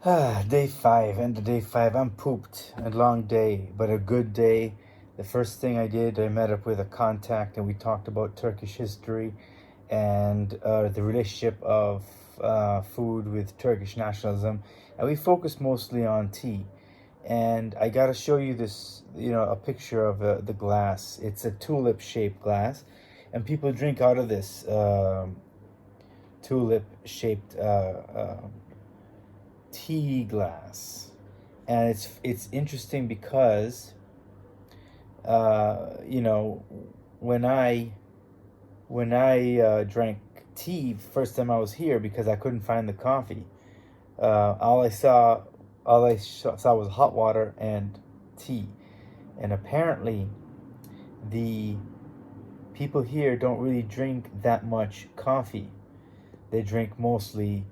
Day five, end of day five. I'm pooped. A long day, but a good day. The first thing I did, I met up with a contact and we talked about Turkish history and the relationship of food with Turkish nationalism. And we focused mostly on tea. And I got to show you this, a picture of the glass. It's a tulip shaped glass. And people drink out of this tulip shaped tea glass, and it's interesting because you know when I drank tea first time I was here because I couldn't find the coffee. All I saw was hot water and tea, and apparently the people here don't really drink that much coffee. They drink mostly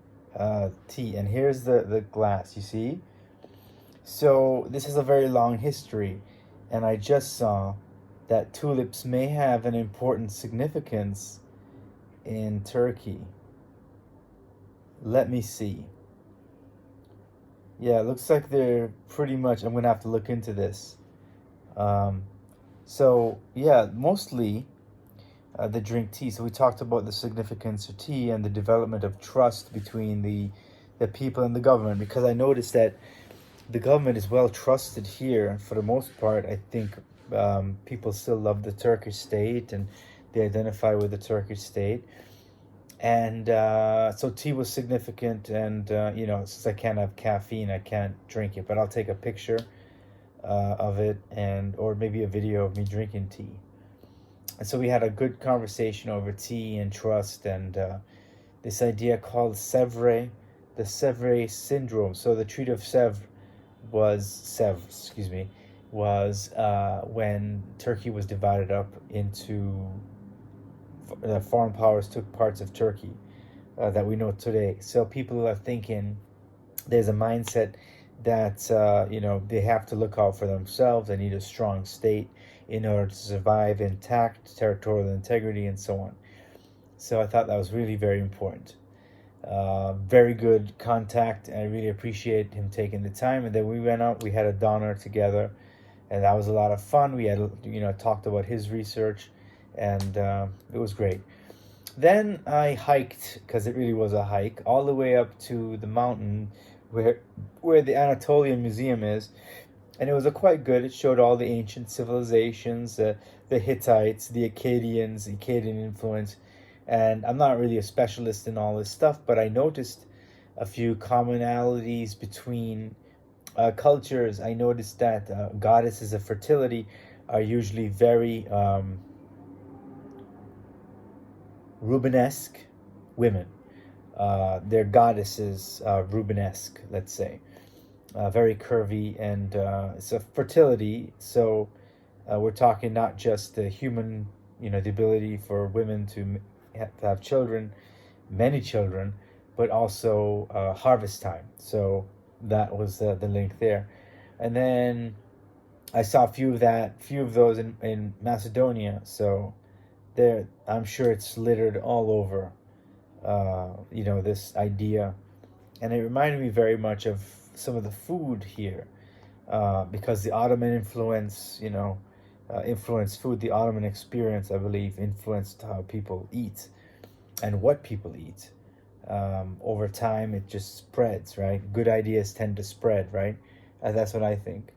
tea. And here's the glass, you see? So this is a very long history, and I just saw that tulips may have an important significance in Turkey. Let me see. Yeah, it looks like they're pretty much. I'm gonna have to look into this. Um, so yeah, mostly they drink tea. So we talked about the significance of tea and the development of trust between the people and the government. Because I noticed that the government is well trusted here for the most part. I think people still love the Turkish state and they identify with the Turkish state. And so tea was significant. And since I can't have caffeine, I can't drink it. But I'll take a picture of it, and or maybe a video of me drinking tea. And so we had a good conversation over tea and trust and this idea called Sèvres, the Sèvres syndrome. So the Treaty of Sèvres, excuse me, was when Turkey was divided up into foreign powers took parts of Turkey that we know today. So people are thinking there's a mindset that they have to look out for themselves. They need a strong state in order to survive intact territorial integrity and so on. So I thought that was really very important. Very good contact, and I really appreciate him taking the time. And then we went out, we had a dinner together, and that was a lot of fun. We had talked about his research, and it was great. Then I hiked, because it really was a hike, all the way up to the mountain where the Anatolian Museum is, and it was a quite good. It showed all the ancient civilizations, the Hittites, the Akkadian influence, and I'm not really a specialist in all this stuff, but I noticed a few commonalities between cultures. I noticed that goddesses of fertility are usually very Rubenesque women. They're goddesses, Rubenesque, let's say. Very curvy, and it's a fertility. So we're talking not just the human, the ability for women to have children, many children, but also harvest time. So that was the link there. And then I saw a few of those in Macedonia. So there, I'm sure it's littered all over. This idea, and it reminded me very much of some of the food here, because the Ottoman influenced food. The Ottoman experience, I believe, influenced how people eat and what people eat. Over time, it just spreads, right? Good ideas tend to spread, right? That's what I think.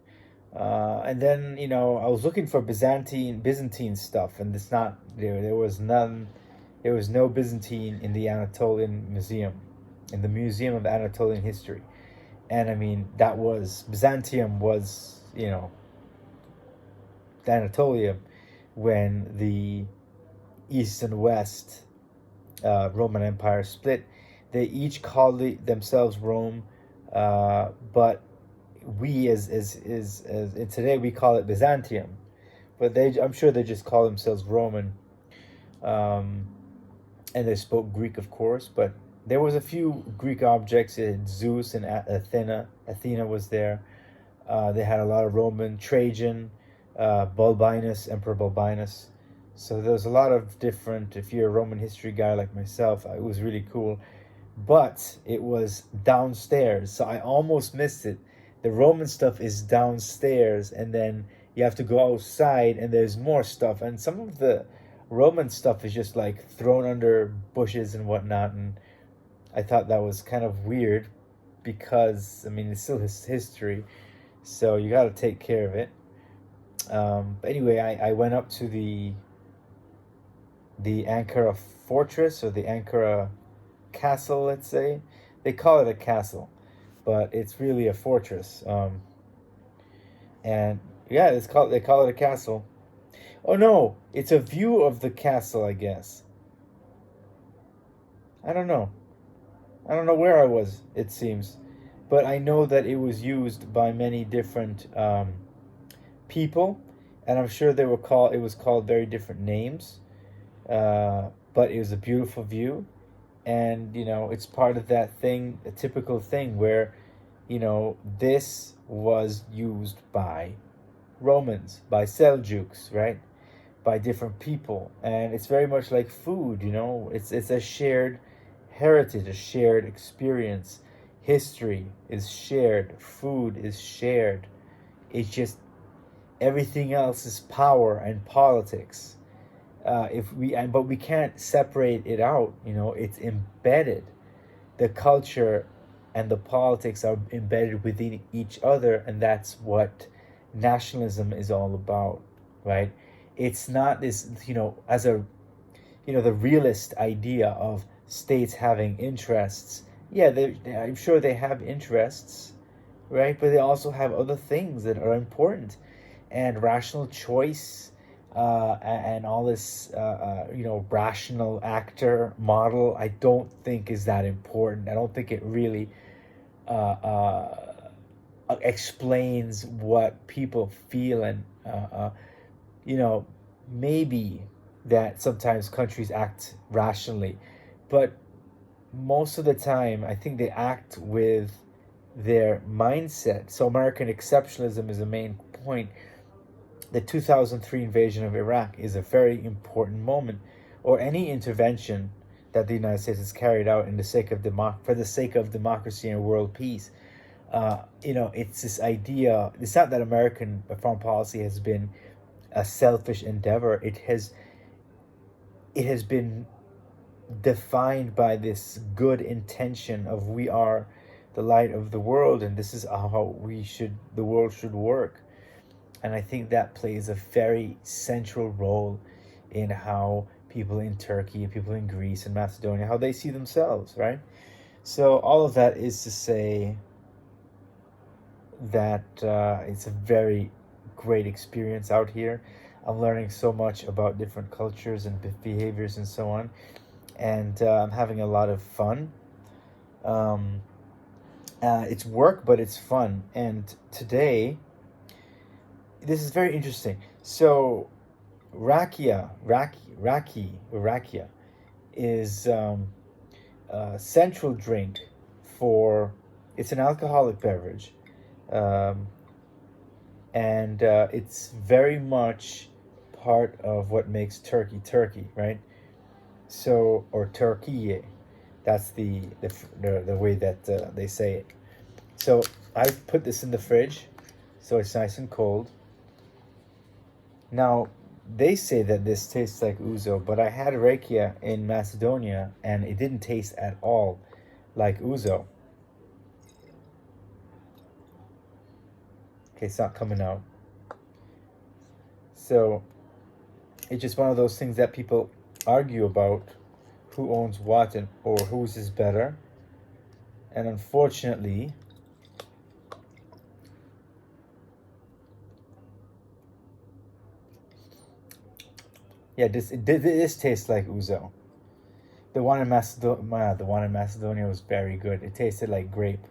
And then I was looking for Byzantine stuff, and it's not there. There was none. There was no Byzantine in the Anatolian Museum, in the Museum of Anatolian History. And I mean, Byzantium was, Anatolia, when the East and West Roman Empire split. They each called themselves Rome, but we as today we call it Byzantium, but I'm sure they just call themselves Roman. And they spoke Greek, of course, but there was a few Greek objects. Zeus and Athena. Athena was there. They had a lot of Roman, Trajan, Balbinus, Emperor Balbinus. So there was a lot of different. If you're a Roman history guy like myself, it was really cool. but it was downstairs, so I almost missed it. The Roman stuff is downstairs, and then you have to go outside, and there's more stuff, and some of the Roman stuff is just like thrown under bushes and whatnot, and I thought that was kind of weird because I mean it's still his history, so you got to take care of it. But anyway, I went up to the Ankara fortress, or the Ankara castle, let's say. They call it a castle, but it's really a fortress. And yeah, they call it a castle. Oh no, it's a view of the castle, I guess. I don't know. I don't know where I was, it seems. But I know that it was used by many different people, and I'm sure it was called very different names. But it was a beautiful view, and it's part of that thing, a typical thing where this was used by Romans, by Seljuks, right? By different people, and it's very much like food. It's a shared heritage, a shared experience. History is shared, food is shared. It's just everything else is power and politics. But we can't separate it out. It's embedded. The culture and the politics are embedded within each other, and that's what nationalism is all about, right? It's not this, as a, the realist idea of states having interests. Yeah, I'm sure they have interests, right? But they also have other things that are important, and rational choice, and all this, rational actor model. I don't think is that important. I don't think it really uh, explains what people feel, and you know, maybe that sometimes countries act rationally, but most of the time, I think they act with their mindset. So American exceptionalism is the main point. The 2003 invasion of Iraq is a very important moment, or any intervention that the United States has carried out in the sake of for the sake of democracy and world peace. It's this idea. It's not that American foreign policy has been a selfish endeavor. It has been defined by this good intention of we are the light of the world, and this is how the world should work. And I think that plays a very central role in how people in Turkey, people in Greece and Macedonia, how they see themselves, right? So all of that is to say that it's a very great experience out here. I'm learning so much about different cultures and behaviors and so on, and I'm having a lot of fun. Um, it's work, but it's fun. And today, this is very interesting. So, rakia is a central drink for. It's an alcoholic beverage, um, and it's very much part of what makes Turkey, right? So, or Turkiye, that's the way that they say it. So I put this in the fridge, so it's nice and cold. Now, they say that this tastes like ouzo, but I had rakia in Macedonia, and it didn't taste at all like ouzo. Okay, it's not coming out. So it's just one of those things that people argue about who owns what or whose is better. And unfortunately, yeah, this tastes like ouzo. The one in Macedonia was very good. It tasted like grape.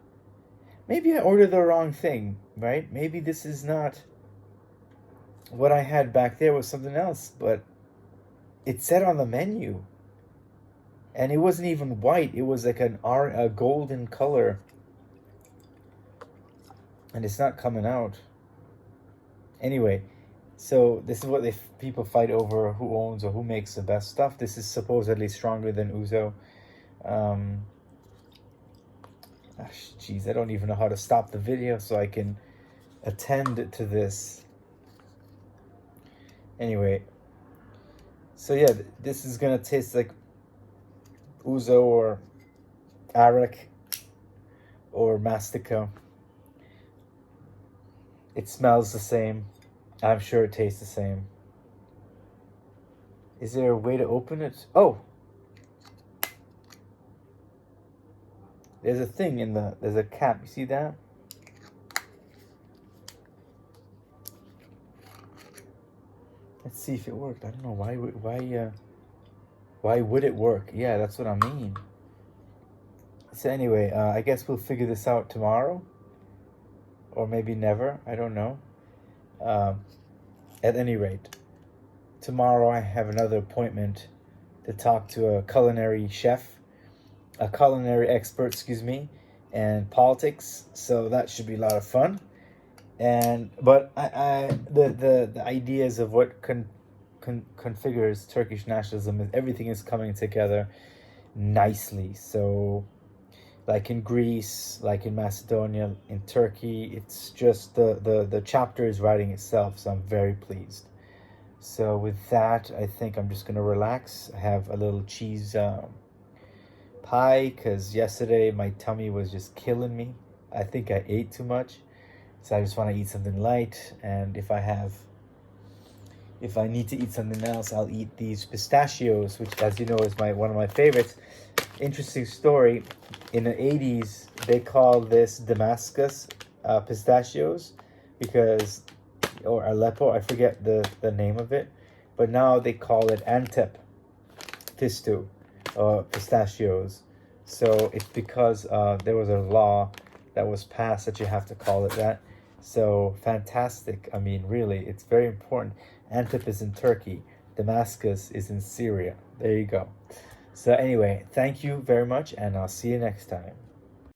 Maybe I ordered the wrong thing, right? Maybe this is not what I had back there, was something else, but it said on the menu, and it wasn't even white. It was like a golden color, and it's not coming out. Anyway, so this is what people fight over: who owns or who makes the best stuff. This is supposedly stronger than ouzo. Um, Jeez, I don't even know how to stop the video so I can attend to this. Anyway, so yeah, this is gonna taste like ouzo or arak or mastica. It smells the same. I'm sure it tastes the same. Is there a way to open it? Oh! There's a thing in there's a cap. You see that? Let's see if it worked. I don't know why would it work? Yeah, that's what I mean. So anyway, I guess we'll figure this out tomorrow, or maybe never. I don't know. At any rate, tomorrow I have another appointment to talk to a culinary expert, excuse me, and politics. So that should be a lot of fun. But the ideas of what configures Turkish nationalism is everything is coming together nicely. So, like in Greece, like in Macedonia, in Turkey, it's just the chapter is writing itself. So I'm very pleased. So with that, I think I'm just gonna relax. I have a little cheese pie because yesterday my tummy was just killing me. I think I ate too much. So I just want to eat something light, and if I need to eat something else, I'll eat these pistachios, which, as you know, is one of my favorites. Interesting story: in the 80s, they called this Damascus pistachios, or Aleppo, I forget the name of it, but now they call it Antep pistachios. So it's because there was a law that was passed that you have to call it that. So fantastic. I mean, really, it's very important. Antep is in Turkey. Damascus is in Syria. There you go. So anyway, thank you very much, and I'll see you next time.